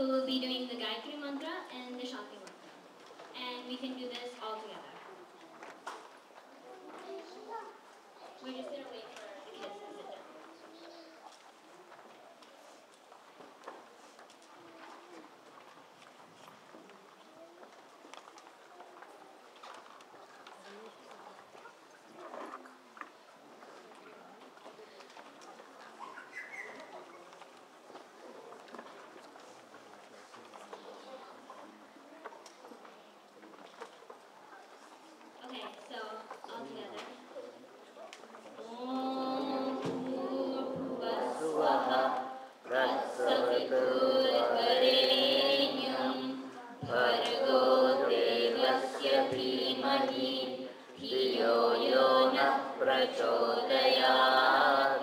who will be doing the Gayatri Mantra and the Shanti Mantra. And we can do this all together. We're just going to wait for the kids to sit down. Okay, so all together. Om Bhuvaswaha Tatsavituvarvarenyam Bhargo Devasya Dhimahi Dhiyo Yo Nah Prachodayat.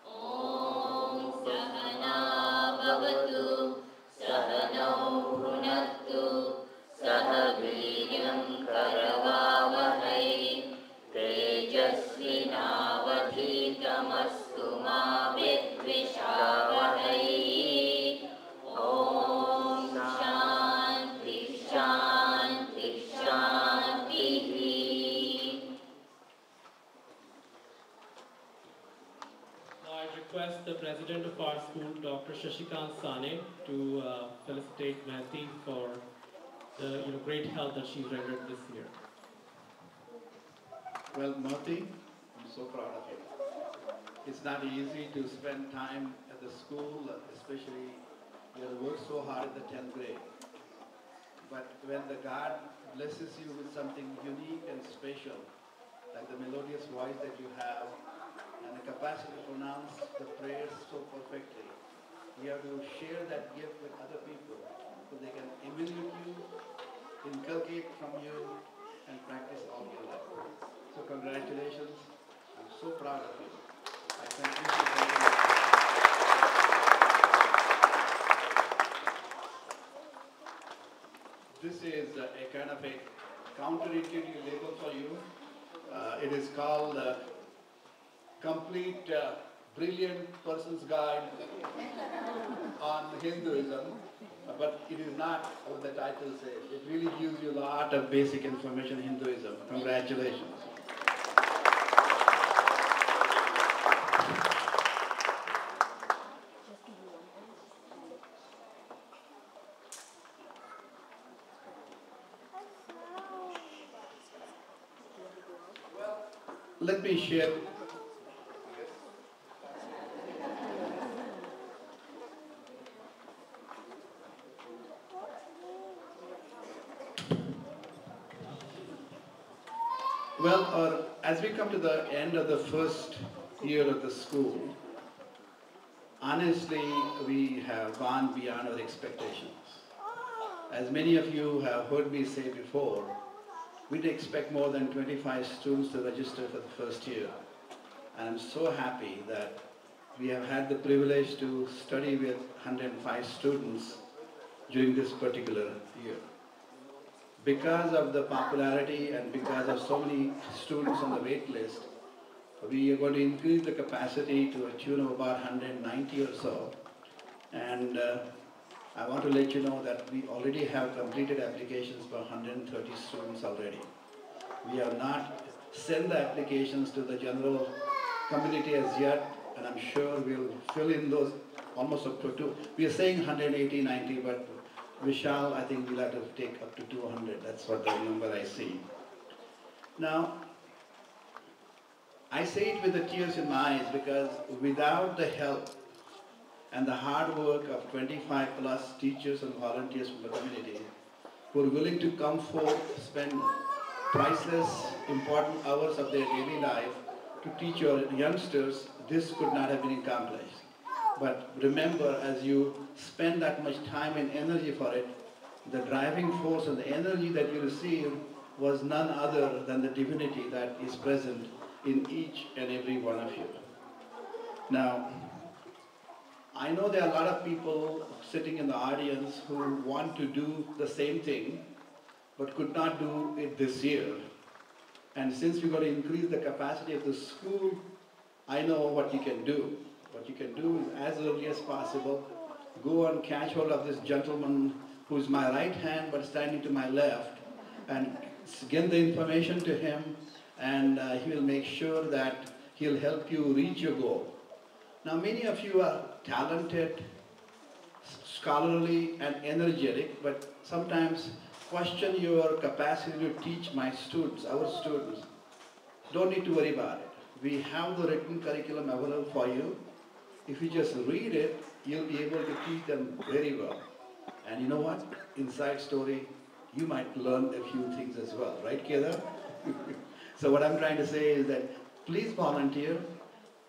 Om Sahana Bhavatu Sahanau Bhunaktu Saha Viryam Karavavahai Tejasvinavadhitamastu ma vidvishavahai. Om Shanti Shanti Shantihi. Now I request the president of our school, Dr. Shashikant Sane, to felicitate Mehti for the great help that she rendered this year. Well, Mati, I'm so proud of you. It's not easy to spend time at the school, especially you have worked so hard in the 10th grade. But when the God blesses you with something unique and special, like the melodious voice that you have, and the capacity to pronounce the prayers so perfectly, you have to share that gift with other people so they can emulate you, inculcate from you, and practice all your life. So congratulations. I'm so proud of you. I thank you for coming. This is a kind of a counterintuitive label for you. It is called Complete Brilliant Person's Guide on Hinduism. But it is not what the title says. It really gives you a lot of basic information in Hinduism. Congratulations. Let me share. Well, as we come to the end of the first year of the school, honestly, we have gone beyond our expectations. As many of you have heard me say before, we didn't expect more than 25 students to register for the first year. And I'm so happy that we have had the privilege to study with 105 students during this particular year. Because of the popularity and because of so many students on the wait list, we are going to increase the capacity to a tune of about 190 or so. And I want to let you know that we already have completed applications for 130 students already. We have not sent the applications to the general community as yet, and I'm sure we'll fill in those almost up to two. We are saying 180, 90, but Vishal, I think we'll have to take up to 200. That's what the number I see. Now, I say it with the tears in my eyes because without the help and the hard work of 25 plus teachers and volunteers from the community who are willing to come forth, spend priceless, important hours of their daily life to teach your youngsters, this could not have been accomplished. But remember, as you spend that much time and energy for it, the driving force and the energy that you receive was none other than the divinity that is present in each and every one of you. Now, I know there are a lot of people sitting in the audience who want to do the same thing, but could not do it this year. And since we're going to increase the capacity of the school, I know what you can do. What you can do is as early as possible, go and catch hold of this gentleman who's my right hand but standing to my left and get the information to him, and he will make sure that he'll help you reach your goal. Now, many of you are talented, scholarly, and energetic, but sometimes question your capacity to teach my students, our students. Don't need to worry about it. We have the written curriculum available for you. If you just read it, you'll be able to teach them very well. And you know what? Inside story, you might learn a few things as well, right, Kedar? So what I'm trying to say is that please volunteer.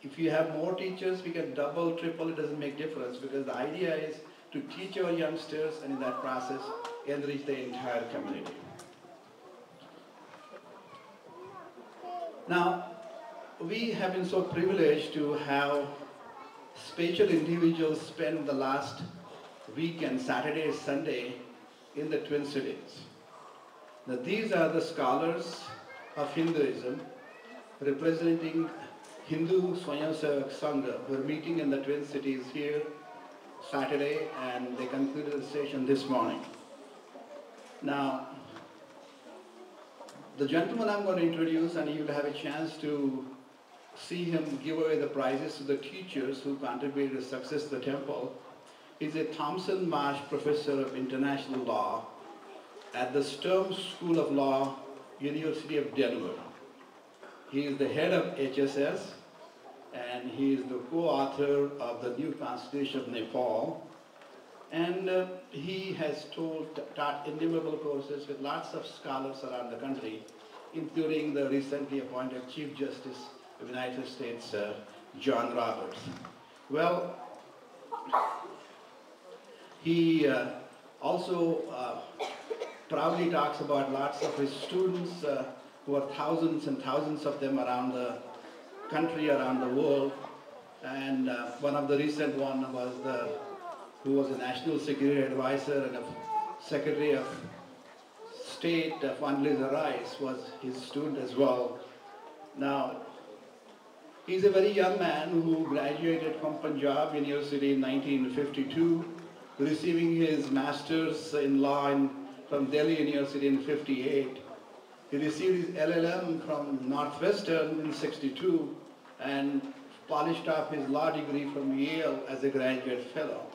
If you have more teachers, we can double, triple, it doesn't make difference, because the idea is to teach our youngsters and in that process enrich the entire community. Now, we have been so privileged to have special individuals spend the last weekend, Saturday, Sunday, in the Twin Cities. Now, these are the scholars of Hinduism representing Hindu Swayamsevak Sangha. We're meeting in the Twin Cities here Saturday, and they concluded the session this morning. Now, the gentleman I'm going to introduce, and you will have a chance to see him give away the prizes to the teachers who contributed to the success of the temple, is a Thomson Marsh Professor of International Law at the Sturm School of Law, University of Denver. He is the head of HSS, and he is the co-author of the new Constitution of Nepal. And he has taught innumerable courses with lots of scholars around the country, including the recently appointed Chief Justice of the United States, John Roberts. Well, he also proudly talks about lots of his students, who are thousands and thousands of them around the country, around the world. And one of the recent one was who was a National Security Advisor and a Secretary of State, Condoleezza Rice, was his student as well. Now, he's a very young man who graduated from Punjab University in 1952, receiving his master's in law from Delhi University in 1958. He received his LLM from Northwestern in 1962 and polished off his law degree from Yale as a graduate fellow.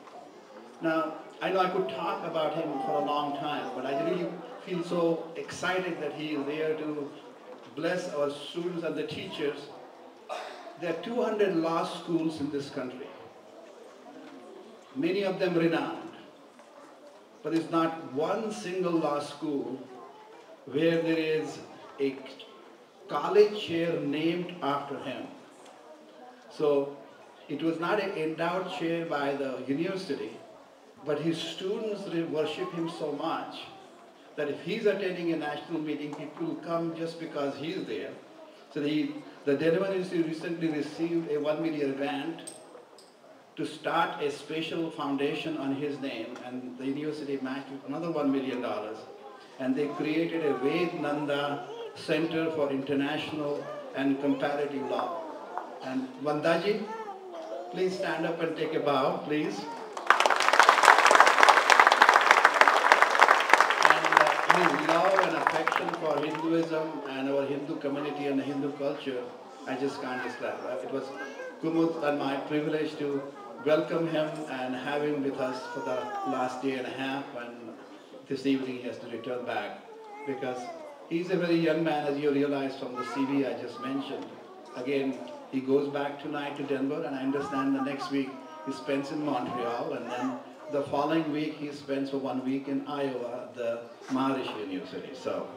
Now, I know I could talk about him for a long time, but I really feel so excited that he is there to bless our students and the teachers. There are 200 law schools in this country, many of them renowned, but there's not one single law school where there is a college chair named after him. So it was not an endowed chair by the university, but his students worship him so much that if he's attending a national meeting, people will come just because he's there. So the Denver University recently received a $1 million grant to start a special foundation on his name, and the university matched with another $1 million. And they created a Vednanda Center for International and Comparative Law. And Vandaji, please stand up and take a bow, please. His love and affection for Hinduism and our Hindu community and the Hindu culture, I just can't describe. It was Kumud and my privilege to welcome him and have him with us for the last day and a half, and this evening he has to return back because he's a very young man, as you realize from the CV I just mentioned. Again, he goes back tonight to Denver, and I understand the next week he spends in Montreal, and then the following week he spends for 1 week in Iowa, the Maharishi University. So